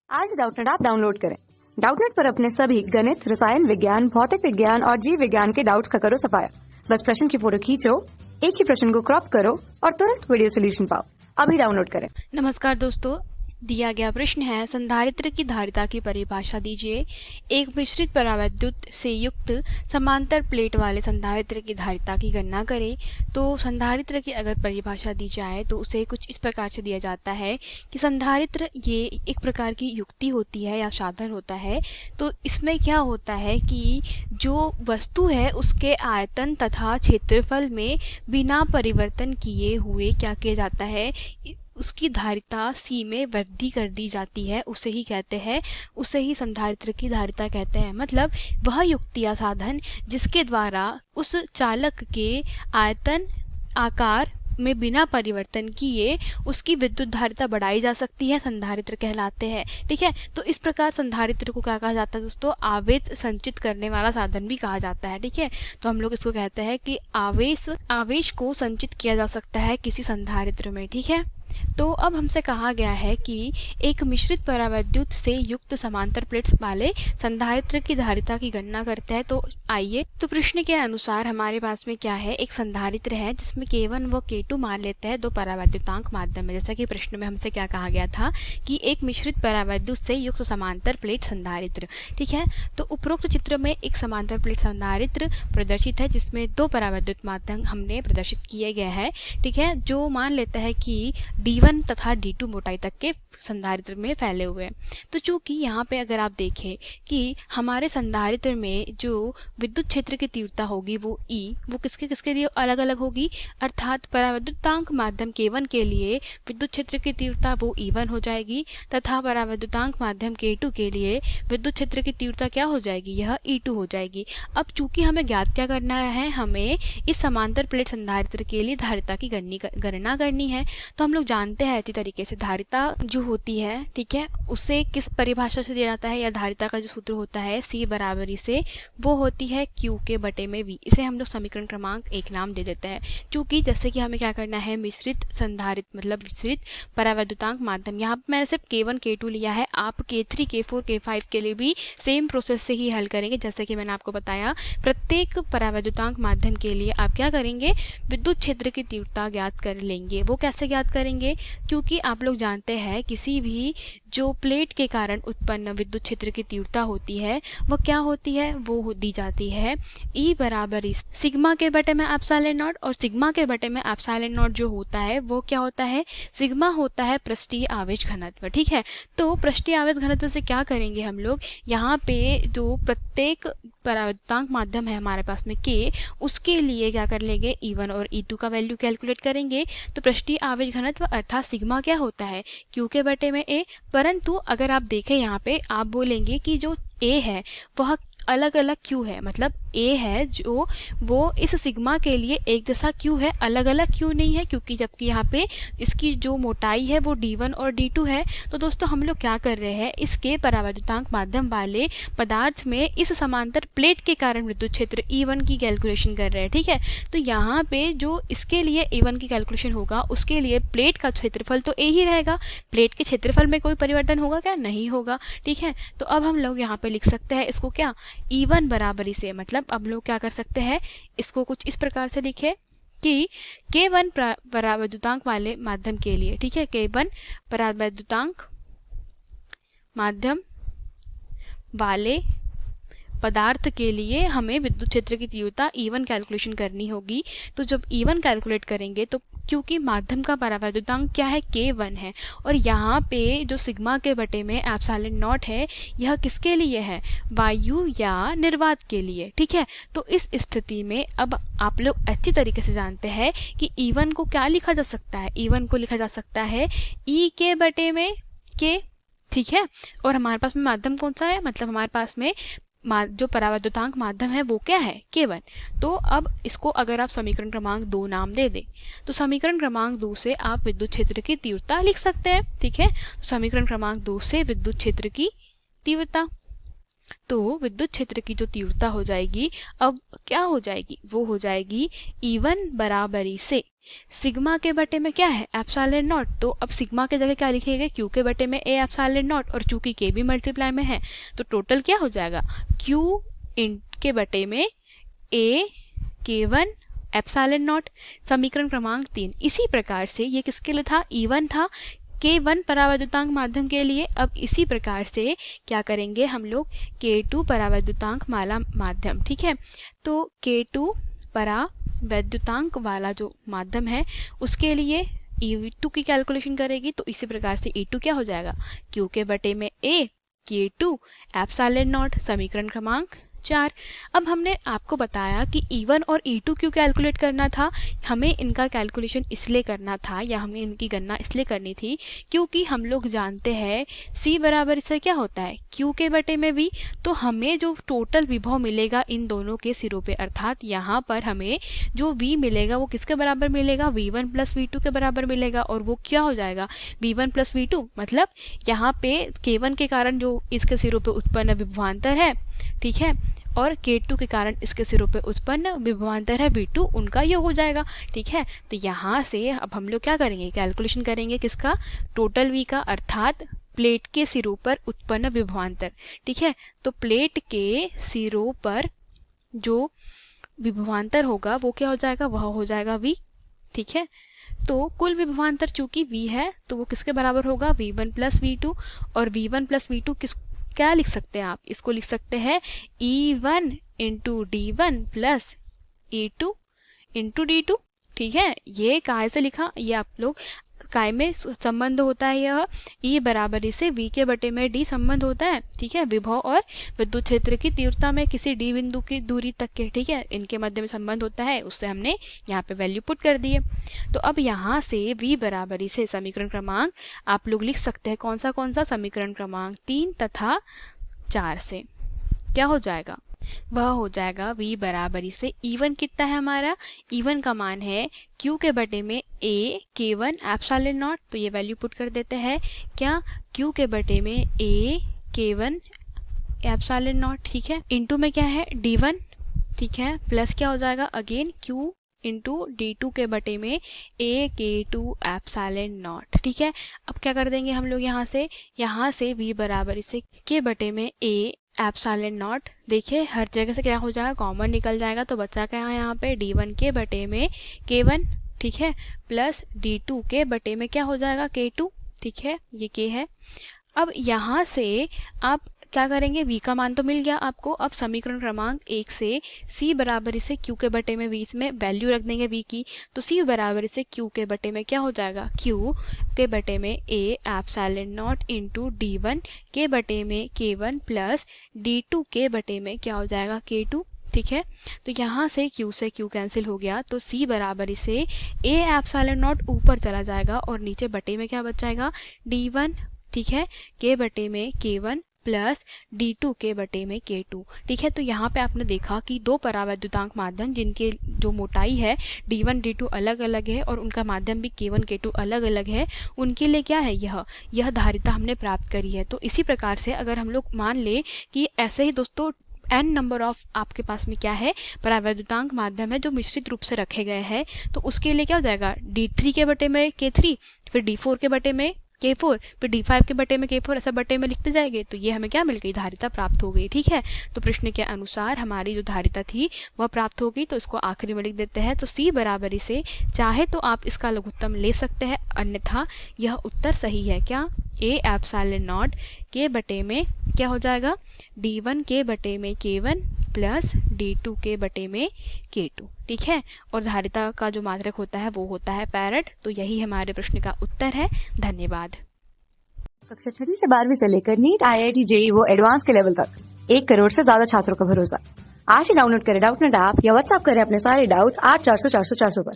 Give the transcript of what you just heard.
आज Doubtnut app download करें। Doubtnut पर अपने सभी गणित, रसायन विज्ञान, भौतिक विज्ञान और जीव विज्ञान के डाउट्स का करो सफाया। बस प्रश्न की फोटो खींचो, एक ही प्रश्न को क्रॉप करो और तुरंत वीडियो सोल्यूशन पाओ। अभी डाउनलोड करें। नमस्कार दोस्तों, दिया गया प्रश्न है संधारित्र की धारिता की परिभाषा दीजिए। एक मिश्रित परावैद्युत से युक्त समांतर प्लेट वाले संधारित्र की धारिता की गणना करें। तो संधारित्र की अगर परिभाषा दी जाए तो उसे कुछ इस प्रकार से दिया जाता है कि संधारित्र ये एक प्रकार की युक्ति होती है या साधन होता है। तो इसमें क्या होता है कि जो वस्तु है उसके आयतन तथा क्षेत्रफल में बिना परिवर्तन किए हुए क्या किया जाता है, उसकी धारिता C में वृद्धि कर दी जाती है। उसे ही संधारित्र की धारिता कहते हैं। मतलब वह युक्ति या साधन जिसके द्वारा उस चालक के आयतन आकार में बिना परिवर्तन किए उसकी विद्युत धारिता बढ़ाई जा सकती है, संधारित्र कहलाते हैं। ठीक है, तो इस प्रकार संधारित्र को क्या कहा जाता है दोस्तों, आवेश संचित करने वाला साधन भी कहा जाता है। ठीक है, तो हम लोग इसको कहते हैं कि आवेश को संचित किया जा सकता है किसी संधारित्र में। ठीक है, तो अब हमसे कहा गया है कि एक मिश्रित परावैद्युत से युक्त समांतर प्लेट्स वाले संधारित्र की धारिता की गणना करते हैं। तो आइए, तो प्रश्न के अनुसार हमारे पास में क्या है, एक संधारित्र है जिसमें K1 व K2 मान लेते हैं दो परावैद्युतांक माध्यम है। जैसा कि प्रश्न में हमसे क्या कहा गया था कि एक मिश्रित परावैद्युत से युक्त समांतर प्लेट संधारित्र। ठीक है, तो उपरोक्त चित्र में एक समांतर प्लेट संधारित्र प्रदर्शित है जिसमें दो परावैद्युत माध्यम हमने प्रदर्शित किए गए हैं। ठीक है, जो मान लेता है कि D1 तथा D2 मोटाई तक के संधारित्र में फैले हुए हैं। तो चूंकि यहाँ पे अगर आप देखें कि हमारे संधारित्र में जो विद्युत क्षेत्र की तीव्रता होगी वो E, वो किसके किसके लिए अलग अलग होगी, अर्थात परावैद्युतांक माध्यम K1 के लिए विद्युत क्षेत्र की तीव्रता वो E1 हो जाएगी तथा परावैद्युतांक माध्यम K2 के लिए विद्युत क्षेत्र की तीव्रता क्या हो जाएगी, यह E2 हो जाएगी। अब चूंकि हमें ज्ञात क्या करना है, हमें इस समांतर प्लेट संधारित्र के लिए धारिता की गणना करनी है। तो हम लोग जानते हैं अच्छी तरीके से धारिता जो होती है, ठीक है, उसे किस परिभाषा से दिया जाता है, या धारिता का जो सूत्र होता है C बराबरी से, वो होती है Q के बटे में V। इसे हम लोग समीकरण क्रमांक 1 नाम दे देते हैं। क्योंकि जैसे कि हमें क्या करना है, मिश्रित संधारित मतलब मिश्रित परावैद्युतांक माध्यम, यहाँ पे मैंने सिर्फ K1 K2 लिया है। आप K3 K4 K5 के लिए भी सेम प्रोसेस से ही हल करेंगे। जैसे कि मैंने आपको बताया, प्रत्येक परावैद्युतांक माध्यम के लिए आप क्या करेंगे, विद्युत क्षेत्र की तीव्रता ज्ञात कर लेंगे। वो कैसे ज्ञात करेंगे, क्योंकि आप लोग जानते हैं किसी भी जो प्लेट के कारण उत्पन्न विद्युत क्षेत्र की तीव्रता होती है वह क्या होती है, वो दी जाती है E बराबर सिग्मा के बटे में एप्सिलॉन नॉट। और सिग्मा के बटे में एप्सिलॉन नॉट जो होता है वो क्या होता है, सिग्मा होता है पृष्ठीय आवेश घनत्व। ठीक है, तो पृष्ठीय आवेश घनत्व से क्या करेंगे हम लोग, यहाँ पे जो प्रत्येक परावैद्युतांक माध्यम है हमारे पास में K, उसके लिए क्या कर लेंगे, E1 और E2 का वैल्यू कैलकुलेट करेंगे। तो पृष्ठीय आवेश घनत्व अर्थात सिग्मा क्या होता है, Q के बटे में A। परंतु अगर आप देखें यहाँ पे, आप बोलेंगे कि जो A है वह अलग अलग क्यों है, मतलब A है जो वो इस सिग्मा के लिए एक जैसा क्यों है, अलग अलग क्यों नहीं है, क्योंकि जबकि यहाँ पे इसकी जो मोटाई है वो D1 और D2 है। तो दोस्तों हम लोग क्या कर रहे हैं, इसके परावैद्युतांक माध्यम वाले पदार्थ में इस समांतर प्लेट के कारण विद्युत क्षेत्र E1 की कैलकुलेशन कर रहे हैं। ठीक है, तो यहाँ पे जो इसके लिए E1 की कैलकुलेशन होगा उसके लिए प्लेट का क्षेत्रफल तो A ही रहेगा। प्लेट के क्षेत्रफल में कोई परिवर्तन होगा क्या, नहीं होगा। ठीक है, तो अब हम लोग यहाँ पे लिख सकते हैं इसको क्या, E1 बराबरी से, मतलब अब लोग क्या कर सकते हैं, इसको कुछ इस प्रकार से लिखे कि K1 परावैद्युतांक वाले माध्यम के लिए, ठीक है, K1 परावैद्युतांक माध्यम वाले पदार्थ के लिए हमें विद्युत क्षेत्र की तीव्रता E1 कैलकुलेशन करनी होगी। तो जब E1 कैलकुलेट करेंगे तो क्योंकि माध्यम का परावैद्युतांक क्या है, K1 है, और यहाँ पे जो सिग्मा के बटे में एप्सिलॉन नॉट है, यह किसके लिए है, वायु या निर्वात के लिए। ठीक है, तो इस स्थिति में अब आप लोग अच्छी तरीके से जानते हैं कि E1 को क्या लिखा जा सकता है, E1 को लिखा जा सकता है E के बटे में K। ठीक है, और हमारे पास में माध्यम कौन सा है, मतलब हमारे पास में जो परावैद्युतांक माध्यम है वो क्या है, K1। तो अब इसको अगर आप समीकरण क्रमांक 2 नाम दे दें तो समीकरण क्रमांक 2 से आप विद्युत क्षेत्र की तीव्रता लिख सकते हैं। ठीक है, समीकरण क्रमांक 2 से विद्युत क्षेत्र की तीव्रता, तो विद्युत क्षेत्र की जो तीव्रता हो जाएगी अब क्या हो जाएगी, वो हो जाएगी E1 बराबरी से सिग्मा के बटे में क्या है एप्सिलॉन नॉट। तो अब सिग्मा के जगह क्या लिखेंगे, क्यू के बटे में ए एप्सिलॉन नॉट, और चूंकि के भी मल्टीप्लाई में है तो टोटल क्या हो जाएगा क्यू इन के बटे में ए K1 एप्सिलॉन नॉट। समीकरण क्रमांक 3। इसी प्रकार से ये किसके लिए था, E1 था K1 परावैद्युतांक माध्यम के लिए। अब इसी प्रकार से क्या करेंगे हम लोग K2 परावैद्युतांक वाला माध्यम, ठीक है। तो K2 परावैद्युतांक वाला जो माध्यम है उसके लिए E2 की कैलकुलेशन करेगी। तो इसी प्रकार से E2 क्या हो जाएगा, Q के बटे में A K2 एप्सिलॉन नॉट। समीकरण क्रमांक 4। अब हमने आपको बताया कि E1 और E2 क्यों कैलकुलेट करना था, हमें इनका कैलकुलेशन इसलिए करना था या हमें इनकी गणना इसलिए करनी थी क्योंकि हम लोग जानते हैं C बराबर इससे क्या होता है Q के बटे में V। तो हमें जो टोटल विभव मिलेगा इन दोनों के सिरों पे, अर्थात यहाँ पर हमें जो V मिलेगा वो किसके बराबर मिलेगा, V1 प्लस V2 के बराबर मिलेगा। और वो क्या हो जाएगा V1 प्लस V2, मतलब यहाँ पे K1 के कारण जो इसके सिरों पे उत्पन्न विभवांतर है, ठीक है, और K2 के कारण इसके सिरों पे उत्पन्न विभवांतर है V2, उनका योग हो जाएगा, ठीक है। तो यहाँ से अब हम लोग क्या करेंगे, कैलकुलेशन करेंगे किसका, टोटल V का, अर्थात प्लेट के सिरों पर उत्पन्न विभवांतर, ठीक है। तो प्लेट के सिरों पर जो विभवांतर होगा वो क्या हो जाएगा, वह हो जाएगा V, ठीक है। तो कुल विभवांतर चूंकि V है तो वो किसके बराबर होगा, V1 प्लस V2। और V1 प्लस V2 क्या लिख सकते हैं आप, इसको लिख सकते हैं E1 into D1 plus E2 into D2, ठीक है। ये काय से लिखा, ये आप लोग काय में संबंध होता है, यह E बराबरी से V के बटे में D संबंध होता है, ठीक है। विभव और विद्युत क्षेत्र की तीव्रता में किसी D बिंदु की दूरी तक के, ठीक है, इनके मध्य में संबंध होता है, उससे हमने यहाँ पे वैल्यू पुट कर दी है। तो अब यहाँ से V बराबरी से समीकरण क्रमांक आप लोग लिख सकते हैं कौन सा समीकरण क्रमांक 3 तथा 4 से क्या हो जाएगा, वह हो जाएगा V बराबरी से E1 कितना है हमारा, E1 का मान है Q के बटे में A K1 एप्सिलॉन नॉट। तो ये वैल्यू पुट कर देते हैं क्या, Q के बटे में A K1 एप्सिलॉन नॉट, ठीक है, इनटू में क्या है D1, ठीक है, प्लस क्या हो जाएगा अगेन Q इंटू D2 के बटे में A K2 एप्सिलॉन नॉट, ठीक है। अब क्या कर देंगे हम लोग यहाँ से V बराबर इसे के बटे में A एप्सिलॉन नॉट, देखिए हर जगह से क्या हो जाएगा, कॉमन निकल जाएगा। तो बचा क्या है यहाँ पे D1 के बटे में K1, ठीक है, प्लस D2 के बटे में क्या हो जाएगा K2, ठीक है, ये K है। अब यहाँ से आप क्या करेंगे, V का मान तो मिल गया आपको। अब समीकरण क्रमांक 1 से C बराबर से Q के बटे में V में वैल्यू रख देंगे V की। तो C बराबर से Q के बटे में क्या हो जाएगा, Q के बटे में A epsilon not into D1 के बटे में K1 प्लस D2 के बटे में क्या हो जाएगा K2, ठीक है। तो यहाँ से Q से Q कैंसिल हो गया, तो C बराबर से A एप्सिलॉन नॉट ऊपर चला जाएगा और नीचे बटे में क्या बच जाएगा D1, ठीक है, के बटे में K1 प्लस D2 के बटे में K2, ठीक है। तो यहाँ पे आपने देखा कि दो परावैद्युतांक माध्यम जिनके जो मोटाई है D1 D2 अलग अलग है और उनका माध्यम भी K1 K2 अलग अलग है, उनके लिए क्या है यह धारिता हमने प्राप्त करी है। तो इसी प्रकार से अगर हम लोग मान ले कि ऐसे ही दोस्तों n नंबर ऑफ आपके पास में क्या है परावैद्युतांक माध्यम है जो मिश्रित रूप से रखे गए हैं, तो उसके लिए क्या हो जाएगा D3 के बटे में K3, फिर D4 के बटे में K4, फिर D5 के बटे में K4, ऐसा बटे में लिखते जाएंगे। तो ये हमें क्या मिल गई, धारिता प्राप्त हो गई, ठीक है। तो प्रश्न के अनुसार हमारी जो धारिता थी वह प्राप्त हो गई, तो इसको आखिरी में लिख देते हैं। तो C बराबरी से चाहे तो आप इसका लघुत्तम ले सकते हैं, अन्यथा यह उत्तर सही है क्या, A एप्सिलॉन नॉट के बटे में क्या हो जाएगा D1 के बटे में K1 प्लस D2 के बटे में K2, ठीक है। और धारिता का जो मात्रक होता है वो होता है फैराड। तो यही हमारे प्रश्न का उत्तर है। धन्यवाद। कक्षा 6 से 12वीं से लेकर नीट IIT JEE वो एडवांस के लेवल तक 1 करोड़ से ज्यादा छात्रों का भरोसा। आज ही डाउनलोड करें डाउटनेट ऐप या व्हाट्सएप करें अपने सारे डाउट्स 8400 400 400 पर।